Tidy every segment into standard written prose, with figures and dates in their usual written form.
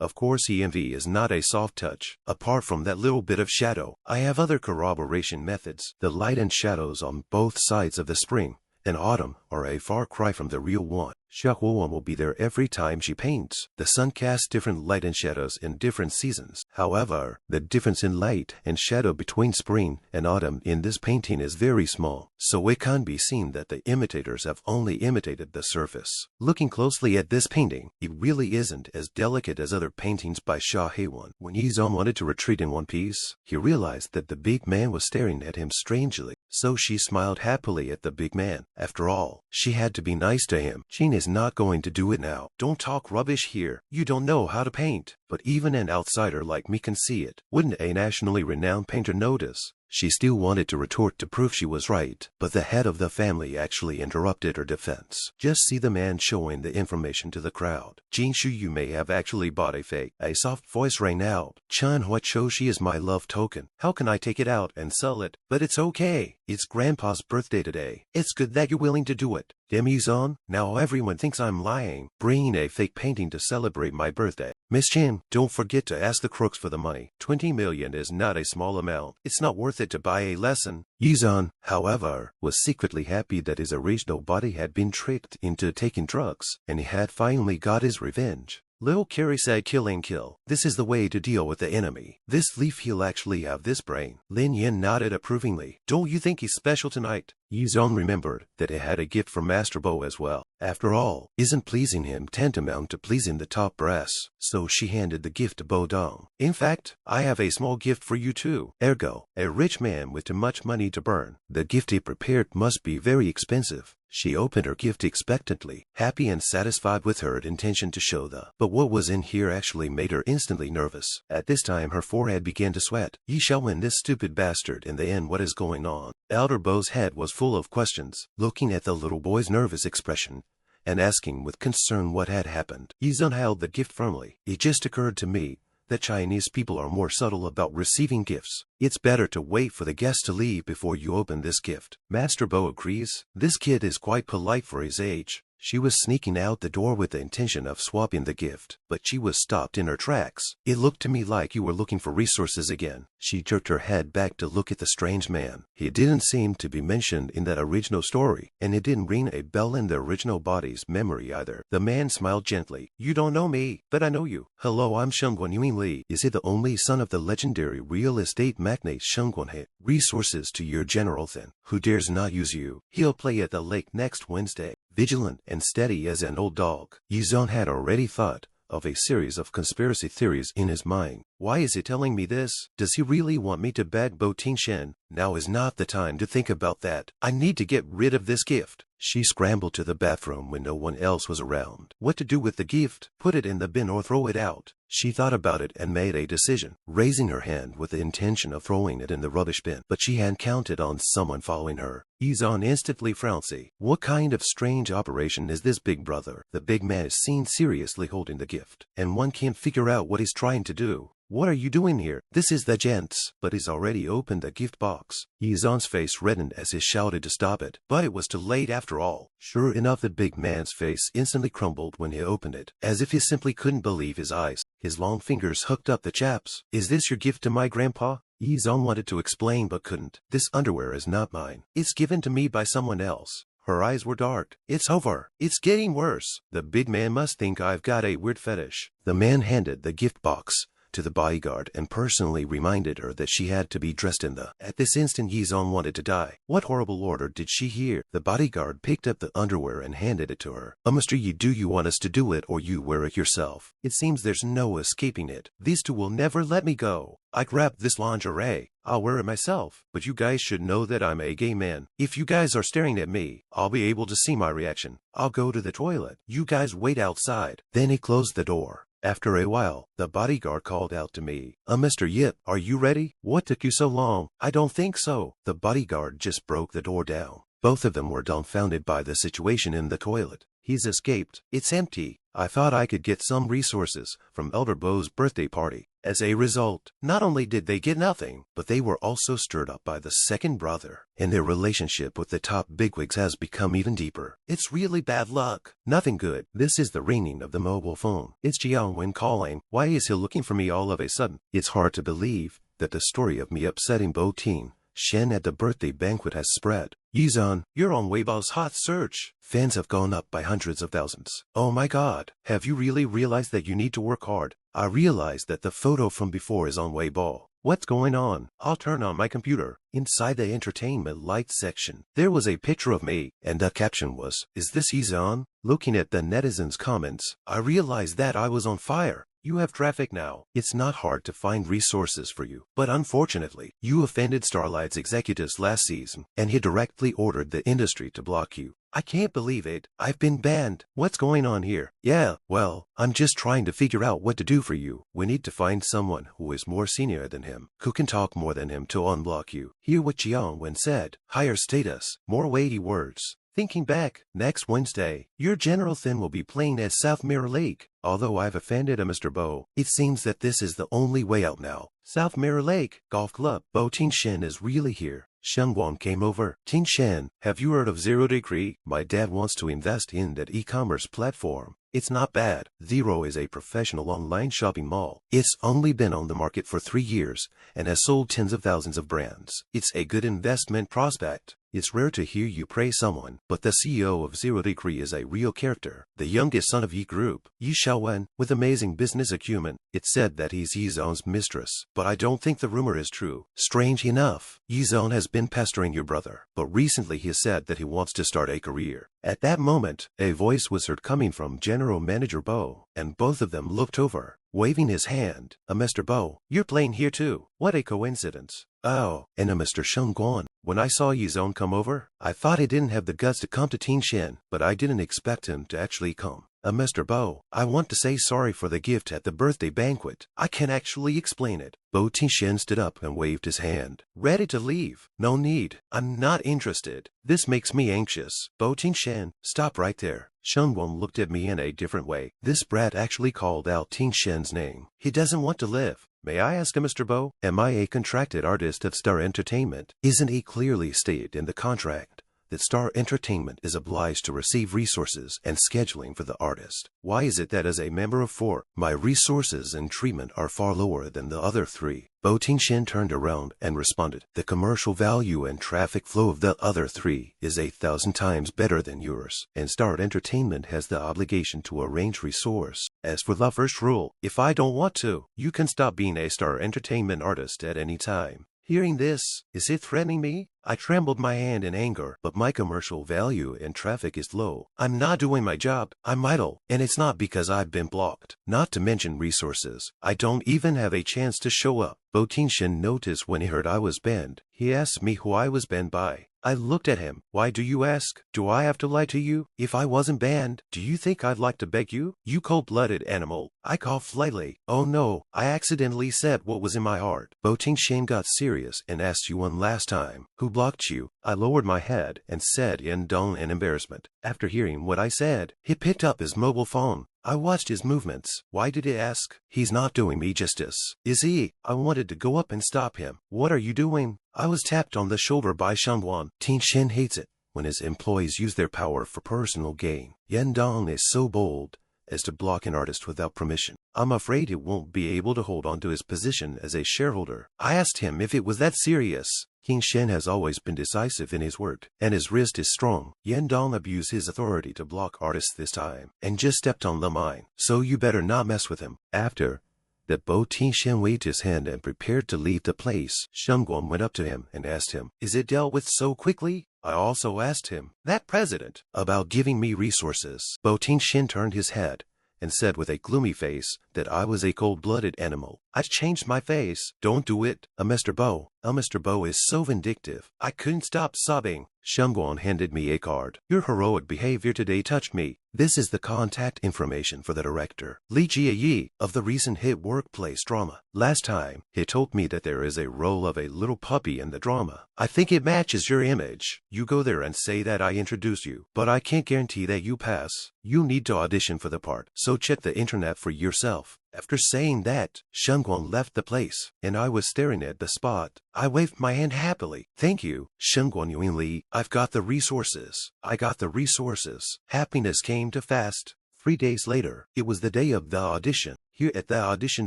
Of course EMV is not a soft touch. Apart from that little bit of shadow, I have other corroboration methods. The light and shadows on both sides of the spring and autumn are a far cry from the real one. Xiaohuan will be there every time she paints. The sun casts different light and shadows in different seasons. However, the difference in light and shadow between spring and autumn in this painting is very small, so it can be seen that the imitators have only imitated the surface. Looking closely at this painting, it really isn't as delicate as other paintings by Xiaohuan. When Ye Xian wanted to retreat in one piece, he realized that the big man was staring at him strangely, so she smiled happily at the big man. After all, she had to be nice to him. Jean is not going to do it now. Don't talk rubbish here. You don't know how to paint. But even an outsider like me can see it. Wouldn't a nationally renowned painter notice? She still wanted to retort to prove she was right, but the head of the family actually interrupted her defense. Just see the man showing the information to the crowd. Jinshu, you may have actually bought a fake. A soft voice rang out. Chanhua Choshi is my love token. How can I take it out and sell it? But it's okay. It's Grandpa's birthday today. It's good that you're willing to do it. Demise on? Now everyone thinks I'm lying, bringing a fake painting to celebrate my birthday. Miss Chin, don't forget to ask the crooks for the money. 20 million is not a small amount. It's not worth it to buy a lesson. Ye Xian, however, was secretly happy that his original body had been tricked into taking drugs, and he had finally got his revenge. Lil Carrie said kill and kill. This is the way to deal with the enemy. This leaf he'll actually have this brain. Lin Yin nodded approvingly. Don't you think he's special tonight? Ye Xian remembered that it had a gift from Master Bo as well. After all, isn't pleasing him tantamount to pleasing the top brass? So she handed the gift to Bo Dong. In fact, I have a small gift for you too. Ergo, a rich man with too much money to burn. The gift he prepared must be very expensive. She opened her gift expectantly, happy and satisfied with her intention to show the. But what was in here actually made her instantly nervous. At this time her forehead began to sweat. Ye shall win this stupid bastard in the end. What is going on? Elder Bo's head was full of questions, looking at the little boy's nervous expression and asking with concern what had happened. Ye Xian held the gift firmly. It just occurred to me that Chinese people are more subtle about receiving gifts. It's better to wait for the guest to leave before you open this gift. Master Bo agrees. This kid is quite polite for his age. She was sneaking out the door with the intention of swapping the gift, but she was stopped in her tracks. It looked to me like you were looking for resources again. She jerked her head back to look at the strange man. He didn't seem to be mentioned in that original story, and it didn't ring a bell in the original body's memory either. The man smiled gently. You don't know me, but I know you. Hello, I'm Shengguan Yuing Li. Is he the only son of the legendary real estate magnate Shengguan He? Resources to your general then, who dares not use you. He'll play at the lake next Wednesday. Vigilant and steady as an old dog, Ye Xian had already thought of a series of conspiracy theories in his mind. Why is he telling me this? Does he really want me to bag Bo Tingshen? Now is not the time to think about that. I need to get rid of this gift. She scrambled to the bathroom when no one else was around. What to do with the gift? Put it in the bin or throw it out? She thought about it and made a decision, raising her hand with the intention of throwing it in the rubbish bin. But she had counted on someone following her. Ye Xian instantly frowned. What kind of strange operation is this, big brother? The big man is seen seriously holding the gift, and one can't figure out what he's trying to do. What are you doing here? This is the gents. But he's already opened the gift box. Ye Xian's face reddened as he shouted to stop it. But it was too late after all. Sure enough, the big man's face instantly crumbled when he opened it, as if he simply couldn't believe his eyes. His long fingers hooked up the chaps. Is this your gift to my grandpa? Ye Xian wanted to explain but couldn't. This underwear is not mine. It's given to me by someone else. Her eyes were dark. It's over. It's getting worse. The big man must think I've got a weird fetish. The man handed the gift box to the bodyguard and personally reminded her that she had to be dressed in the. At this instant Ye Xian wanted to die. What horrible order did she hear? The bodyguard picked up the underwear and handed it to her. Mr. Yi, do you want us to do it or you wear it yourself? It seems there's no escaping it. These two will never let me go. I grabbed this lingerie. I'll wear it myself. But you guys should know that I'm a gay man. If you guys are staring at me, I'll be able to see my reaction. I'll go to the toilet. You guys wait outside. Then he closed the door. After a while, the bodyguard called out to me, Mr. Yip, are you ready? What took you so long? I don't think so. The bodyguard just broke the door down. Both of them were dumbfounded by the situation in the toilet. He's escaped. It's empty. I thought I could get some resources from Elder Bo's birthday party. As a result, not only did they get nothing, but they were also stirred up by the second brother, and their relationship with the top bigwigs has become even deeper. It's really bad luck. Nothing good. This is the ringing of the mobile phone. It's Jiang Wen calling. Why is he looking for me all of a sudden? It's hard to believe that the story of me upsetting Bo Tingshen at the birthday banquet has spread. Ye Xian, you're on Weibo's hot search. Fans have gone up by hundreds of thousands. Oh my god, have you really realized that you need to work hard? I realized that the photo from before is on Weibo. What's going on? I'll turn on my computer. Inside the entertainment light section, there was a picture of me, and the caption was, "Is this Ye Xian?" Looking at the netizens' comments, I realized that I was on fire. You have traffic now. It's not hard to find resources for you. But unfortunately, you offended Starlight's executives last season, and he directly ordered the industry to block you. I can't believe it. I've been banned. What's going on here? Yeah, well, I'm just trying to figure out what to do for you. We need to find someone who is more senior than him, who can talk more than him to unblock you. Hear what Jiang Wen said. Higher status, more weighty words. Thinking back, next Wednesday, your General Thin will be playing at South Mirror Lake. Although I've offended a Mr. Bo, it seems that this is the only way out now. South Mirror Lake Golf Club. Bo Tingshen is really here. Shengguan came over. Tingshen, have you heard of Zero Degree? My dad wants to invest in that e-commerce platform. It's not bad. Zero is a professional online shopping mall. It's only been on the market for 3 years and has sold tens of thousands of brands. It's a good investment prospect. It's rare to hear you praise someone, but the CEO of Zero Degree is a real character, the youngest son of Ye Group, Ye Xian, with amazing business acumen. It's said that he's Ye Xian's mistress, but I don't think the rumor is true. Strange enough, Ye Xian has been pestering your brother, but recently he said that he wants to start a career. At that moment, a voice was heard coming from General Manager Bo, and both of them looked over, waving his hand. Mr. Bo, you're playing here too. What a coincidence. Oh, and Mr. Shengguan. When I saw Ye Xian come over, I thought he didn't have the guts to come to Tingshen, but I didn't expect him to actually come. Mr. Bo, I want to say sorry for the gift at the birthday banquet. I can't actually explain it. Bo Tingshen stood up and waved his hand. Ready to leave? No need. I'm not interested. This makes me anxious. Bo Tingshen, stop right there. Shengguan looked at me in a different way. This brat actually called out Tingshen's name. He doesn't want to live. May I ask, Mr. Bo, am I a contracted artist of Star Entertainment? Isn't it clearly stated in the contract that Star Entertainment is obliged to receive resources and scheduling for the artist? Why is it that as a member of 4, my resources and treatment are far lower than the other 3? Bo Tingshen turned around and responded, the commercial value and traffic flow of the other 3 is 1,000 times better than yours, and Star Entertainment has the obligation to arrange resource. As for the first rule, if I don't want to, you can stop being a Star Entertainment artist at any time. Hearing this, is it threatening me? I trembled my hand in anger, but my commercial value and traffic is low. I'm not doing my job. I'm idle, and it's not because I've been blocked. Not to mention resources. I don't even have a chance to show up. Bo Tingshen noticed when he heard I was banned. He asked me who I was banned by. I looked at him. Why do you ask? Do I have to lie to you? If I wasn't banned, do you think I'd like to beg you? You cold-blooded animal. I coughed lightly. Oh no, I accidentally said what was in my heart. Bo Tingshen got serious and asked you one last time. Who blocked you? I lowered my head and said in dull and embarrassment. After hearing what I said, he picked up his mobile phone. I watched his movements. Why did he ask? He's not doing me justice. Is he? I wanted to go up and stop him. What are you doing? I was tapped on the shoulder by Shengguan. Tingshen hates it when his employees use their power for personal gain. Yendong is so bold as to block an artist without permission. I'm afraid he won't be able to hold on to his position as a shareholder. I asked him if it was that serious. Tingshen has always been decisive in his work, and his wrist is strong. Yendong abused his authority to block artists this time, and just stepped on the mine. So you better not mess with him. After that, Bo Tingshen waved his hand and prepared to leave the place. Shengguan went up to him and asked him, is it dealt with so quickly? I also asked him, that president, about giving me resources. Bo Tingshen turned his head and said with a gloomy face that I was a cold-blooded animal. I changed my face. Don't do it. Mr. Bo. Mr. Bo is so vindictive. I couldn't stop sobbing. Shengguan handed me a card. Your heroic behavior today touched me. This is the contact information for the director, Li Jie, of the recent hit workplace drama. Last time, he told me that there is a role of a little puppy in the drama. I think it matches your image. You go there and say that I introduced you, but I can't guarantee that you pass. You need to audition for the part, so check the internet for yourself. After saying that, Shengguan left the place, and I was staring at the spot. I waved my hand happily. Thank you, Shengguan Yuanli. I've got the resources. I got the resources. Happiness came too fast. 3 days later, it was the day of the audition. Here at the audition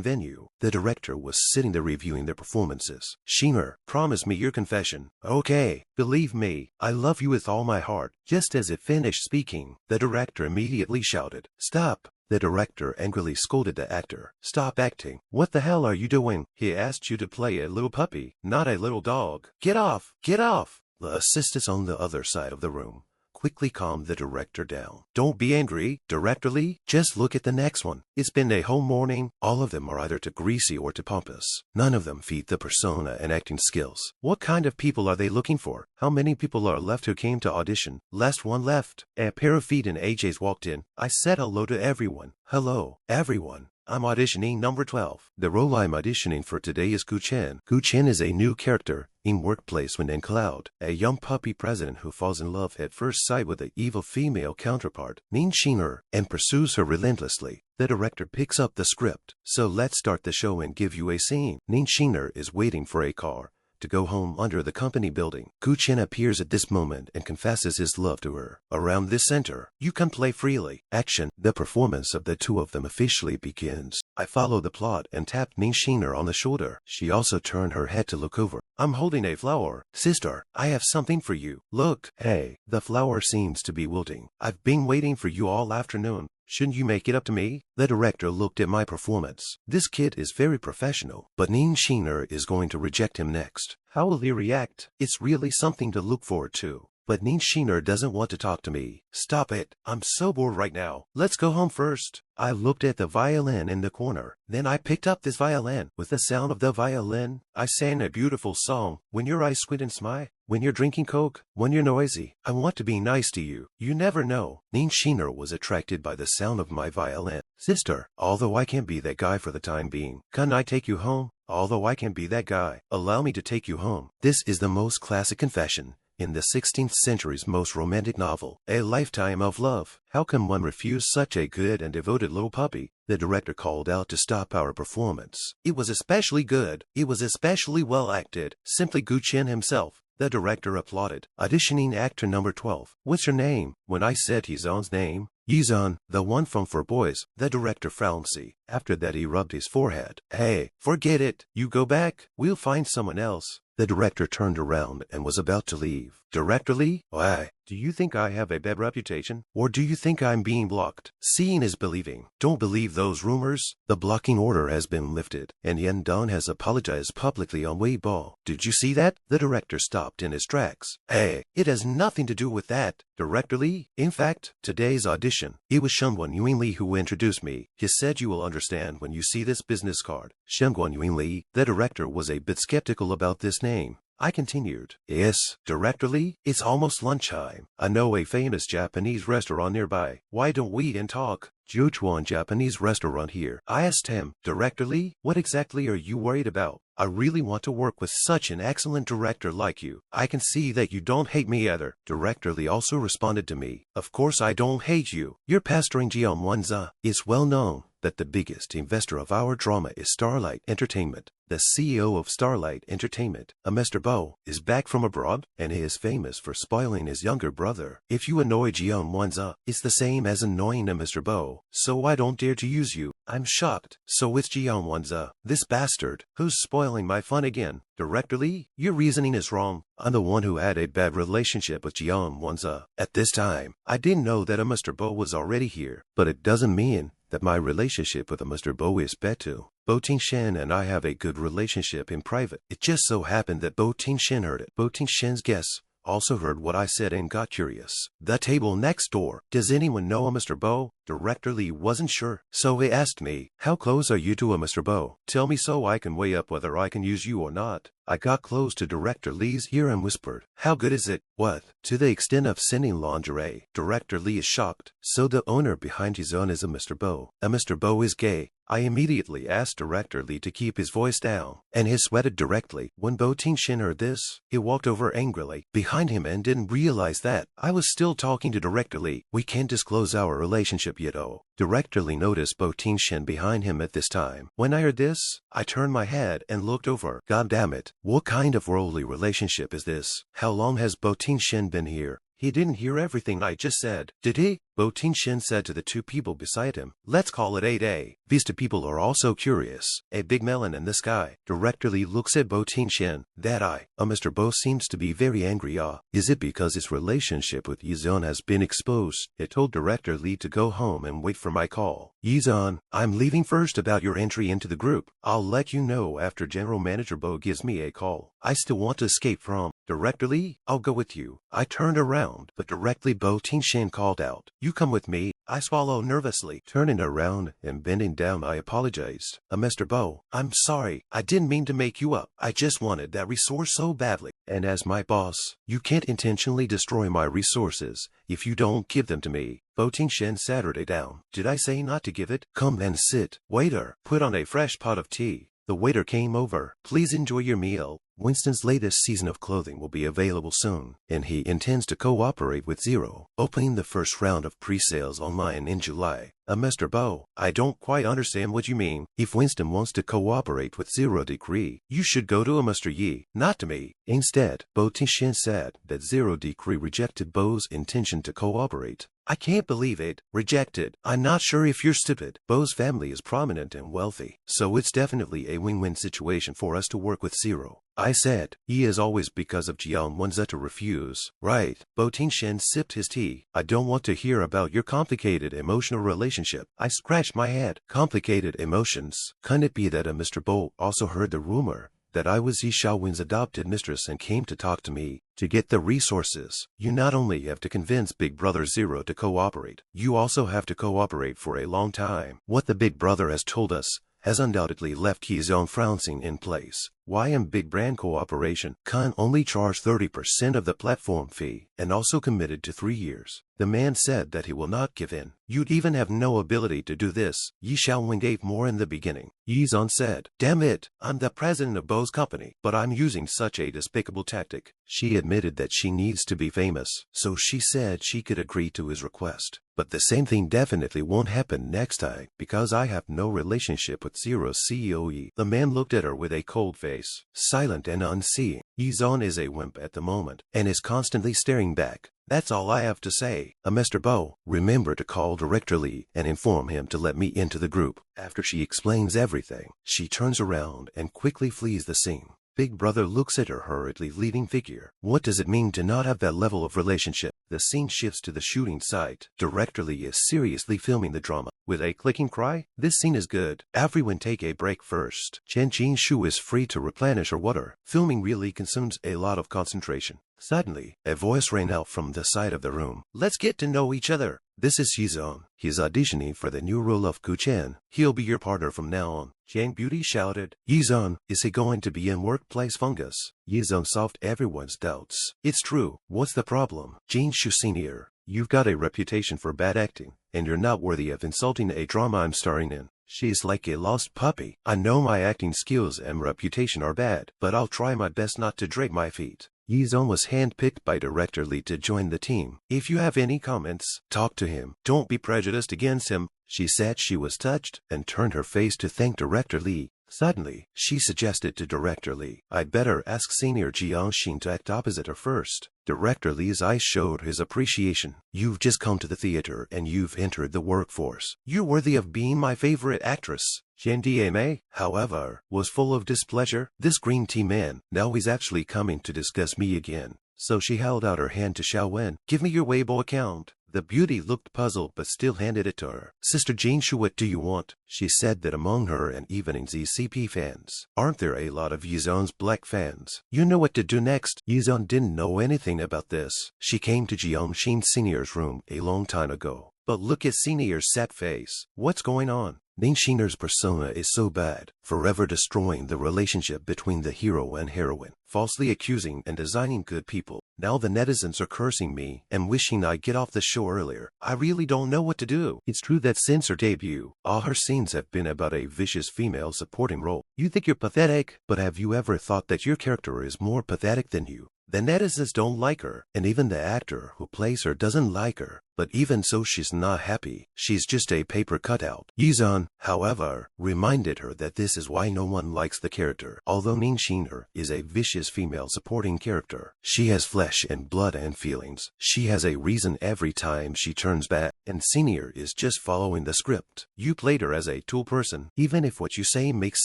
venue, the director was sitting there reviewing their performances. Shimmer, promise me your confession. Okay, believe me, I love you with all my heart. Just as it finished speaking, the director immediately shouted, Stop! The director angrily scolded the actor. Stop acting. What the hell are you doing? He asked you to play a little puppy, not a little dog. Get off! Get off! The assistants on the other side of the room quickly calmed the director down. Don't be angry, Director Lee. Just look at the next one. It's been a whole morning. All of them are either too greasy or too pompous. None of them feed the persona and acting skills. What kind of people are they looking for? How many people are left who came to audition? Last one left. A pair of feet and AJs walked in. I said hello to everyone. Hello, everyone. I'm auditioning number 12. The role I'm auditioning for today is Gu Chen. Gu Chen is a new character in Workplace Wind and Cloud, a young puppy president who falls in love at first sight with the evil female counterpart, Ning Xing'er, and pursues her relentlessly. The director picks up the script. So let's start the show and give you a scene. Ning Xing'er is waiting for a car to go home under the company building. Gu Chen appears at this moment and confesses his love to her. Around this center, you can play freely. Action. The performance of the two of them officially begins. I follow the plot and tapped Ning Xing'er on the shoulder. She also turned her head to look over. I'm holding a flower. Sister, I have something for you. Look. Hey, the flower seems to be wilting. I've been waiting for you all afternoon. Shouldn't you make it up to me? The director looked at my performance. This kid is very professional, but Ning Xing'er is going to reject him next. How will he react? It's really something to look forward to. But Ning Xing'er doesn't want to talk to me. Stop it. I'm so bored right now. Let's go home first. I looked at the violin in the corner. Then I picked up this violin. With the sound of the violin, I sang a beautiful song. When your eyes squint and smile, when you're drinking Coke, when you're noisy, I want to be nice to you. You never know. Ning Xing'er was attracted by the sound of my violin. Sister, although I can't be that guy for the time being, can I take you home? Although I can't be that guy, allow me to take you home. This is the most classic confession in the 16th century's most romantic novel, A Lifetime of Love. How can one refuse such a good and devoted little puppy? The director called out to stop our performance. It was especially good. It was especially well acted. Simply Gu Chen himself. The director applauded. Auditioning actor number 12. What's your name? When I said Yizan's name, Yizan, the one from For Boys, the director frowned. After that he rubbed his forehead. Hey, forget it. You go back. We'll find someone else. The director turned around and was about to leave. Director Lee? Why? Do you think I have a bad reputation? Or do you think I'm being blocked? Seeing is believing. Don't believe those rumors. The blocking order has been lifted, and Yan Dan has apologized publicly on Weibo. Did you see that? The director stopped in his tracks. Hey, it has nothing to do with that. Director Lee? In fact, today's audition, it was Shengguan Yuanli who introduced me. He said you will understand when you see this business card. Shengguan Yuanli. The director was a bit skeptical about this name. I continued. Yes, Director Lee, it's almost lunchtime. I know a famous Japanese restaurant nearby. Why don't we eat and talk? Jiuchuan Japanese restaurant here. I asked him, Director Lee, what exactly are you worried about? I really want to work with such an excellent director like you. I can see that you don't hate me either. Director Lee also responded to me. Of course I don't hate you. You're pestering Jian Wanza. It's well known that the biggest investor of our drama is Starlight Entertainment. The CEO of Starlight Entertainment, a Mr. Bo, is back from abroad, and he is famous for spoiling his younger brother. If you annoy Jian Wanza, it's the same as annoying a Mr. Bo, so I don't dare to use you. I'm shocked. So it's Jian Wanza, this bastard, who's spoiling my fun again. Director Lee, your reasoning is wrong. I'm the one who had a bad relationship with Jian Wanza. At this time, I didn't know that a Mr. Bo was already here, but it doesn't mean that my relationship with a Mr. Bo is bad too. Bo Tingshen and I have a good relationship in private. It just so happened that Bo Tingshen heard it. Bo Tingshen's guests also heard what I said and got curious. The table next door. Does anyone know a Mr. Bo? Director Lee wasn't sure, so he asked me, how close are you to a Mr. Bo? Tell me so I can weigh up whether I can use you or not. I got close to Director Lee's ear and whispered, how good is it? What? To the extent of sending lingerie. Director Lee is shocked. So the owner behind his own is a Mr. Bo. A Mr. Bo is gay. I immediately asked Director Lee to keep his voice down, and he sweated directly. When Bo Tingshen heard this, he walked over angrily behind him and didn't realize that I was still talking to Director Lee. We can't disclose our relationship yet, oh. Director Lee noticed Bo Tingshen behind him at this time. When I heard this, I turned my head and looked over. God damn it. What kind of worldly relationship is this? How long has Bo Tingshen been here? He didn't hear everything I just said, did he? Bo Tingshen said to the two people beside him. Let's call it 8A. These two people are also curious. A big melon in the sky. Director Lee looks at Bo Tingshen. That eye. Mr. Bo seems to be very angry. Is it because his relationship with Ye Xian has been exposed? It told Director Lee to go home and wait for my call. Ye Xian, I'm leaving first about your entry into the group. I'll let you know after General Manager Bo gives me a call. I still want to escape from Director Lee. I'll go with you. I turned around, but directly Bo Tingshen called out. You come with me. I swallowed nervously. Turning around and bending down, I apologized. Mr. Bo, I'm sorry. I didn't mean to make you up. I just wanted that resource so badly. And as my boss, you can't intentionally destroy my resources if you don't give them to me. Bo Tingshen sat her down. Did I say not to give it? Come and sit. Waiter, put on a fresh pot of tea. The waiter came over. Please enjoy your meal. Winston's latest season of clothing will be available soon, and he intends to cooperate with Zero, opening the first round of pre-sales online in July. Mr. Bo, I don't quite understand what you mean. If Winston wants to cooperate with Zero Decree, you should go to Mr. Yi, not to me. Instead, Bo Tingshen said that Zero Decree rejected Bo's intention to cooperate. I can't believe it. Rejected. I'm not sure if you're stupid. Bo's family is prominent and wealthy, so it's definitely a win-win situation for us to work with Zero. I said, he is always because of Jiang Wenza to refuse. Right. Bo Tingshen sipped his tea. I don't want to hear about your complicated emotional relationship. I scratched my head. Complicated emotions. Can it be that Mr. Bo also heard the rumor that I was Ye Xiaowen's adopted mistress and came to talk to me to get the resources? You not only have to convince Big Brother Zero to cooperate, you also have to cooperate for a long time. What the Big Brother has told us has undoubtedly left Ye Xian frowning in place. YM Big Brand Cooperation can only charge 30% of the platform fee and also committed to 3 years. The man said that he will not give in. You'd even have no ability to do this. Ye Xiaowen gave more in the beginning. Ye Xian said, damn it, I'm the president of Bo's company, but I'm using such a despicable tactic. She admitted that she needs to be famous, so she said she could agree to his request. But the same thing definitely won't happen next time, because I have no relationship with Zero's CEO. The man looked at her with a cold face, silent and unseeing. Ye Xian is a wimp at the moment, and is constantly staring back. That's all I have to say. Mr. Bo, remember to call Director Lee and inform him to let me into the group. After she explains everything, she turns around and quickly flees the scene. Big Brother looks at her hurriedly leaving figure. What does it mean to not have that level of relationship? The scene shifts to the shooting site. Director Lee is seriously filming the drama. With a clicking cry, this scene is good. Everyone take a break first. Chen Jinshu is free to replenish her water. Filming really consumes a lot of concentration. Suddenly, a voice rang out from the side of the room. Let's get to know each other. This is Ye Xian. He's auditioning for the new role of Ku Chen. He'll be your partner from now on. Jiang Beauty shouted. Ye Xian, is he going to be in workplace fungus? Ye Xian solved everyone's doubts. It's true. What's the problem? Jinshu Senior, you've got a reputation for bad acting, and you're not worthy of insulting a drama I'm starring in. She's like a lost puppy. I know my acting skills and reputation are bad, but I'll try my best not to drag my feet. Ye Xian was handpicked by Director Lee to join the team. If you have any comments, talk to him. Don't be prejudiced against him. She said she was touched and turned her face to thank Director Lee. Suddenly, she suggested to Director Lee, I'd better ask Senior Jiangxin to act opposite her first. Director Lee's eyes showed his appreciation. You've just come to the theater and you've entered the workforce. You're worthy of being my favorite actress. Chen Diemei, however, was full of displeasure. This green tea man, now he's actually coming to discuss me again. So she held out her hand to Xiaowen. Give me your Weibo account. The beauty looked puzzled but still handed it to her. Sister Jinshu, what do you want? She said that among her and evening's ECP fans, aren't there a lot of Ye Xian's black fans? You know what to do next. Ye Xian didn't know anything about this. She came to Jiangxin Senior's room a long time ago. But look at Senior's sad face. What's going on? Ningxiner's persona is so bad, forever destroying the relationship between the hero and heroine, falsely accusing and designing good people. Now the netizens are cursing me and wishing I'd get off the show earlier. I really don't know what to do. It's true that since her debut, all her scenes have been about a vicious female supporting role. You think you're pathetic, but have you ever thought that your character is more pathetic than you? The netizens don't like her, and even the actor who plays her doesn't like her. But even so, she's not happy. She's just a paper cutout. Ye Xian, however, reminded her that this is why no one likes the character. Although Ningxiner is a vicious female supporting character, she has flesh and blood and feelings. She has a reason every time she turns bad, and Senior is just following the script. You played her as a tool person, even if what you say makes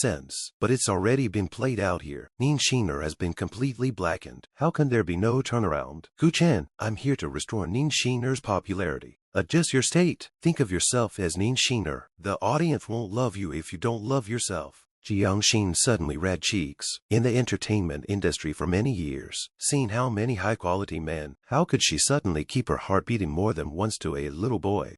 sense. But it's already been played out here. Ningxiner has been completely blackened. How can there be no turnaround? Ku-chan, I'm here to restore Ningxiner's popularity. Adjust your state. Think of yourself as Ningxiner. The audience won't love you if you don't love yourself. Jiangxin suddenly red cheeks. In the entertainment industry for many years, seeing how many high-quality men, how could she suddenly keep her heart beating more than once to a little boy?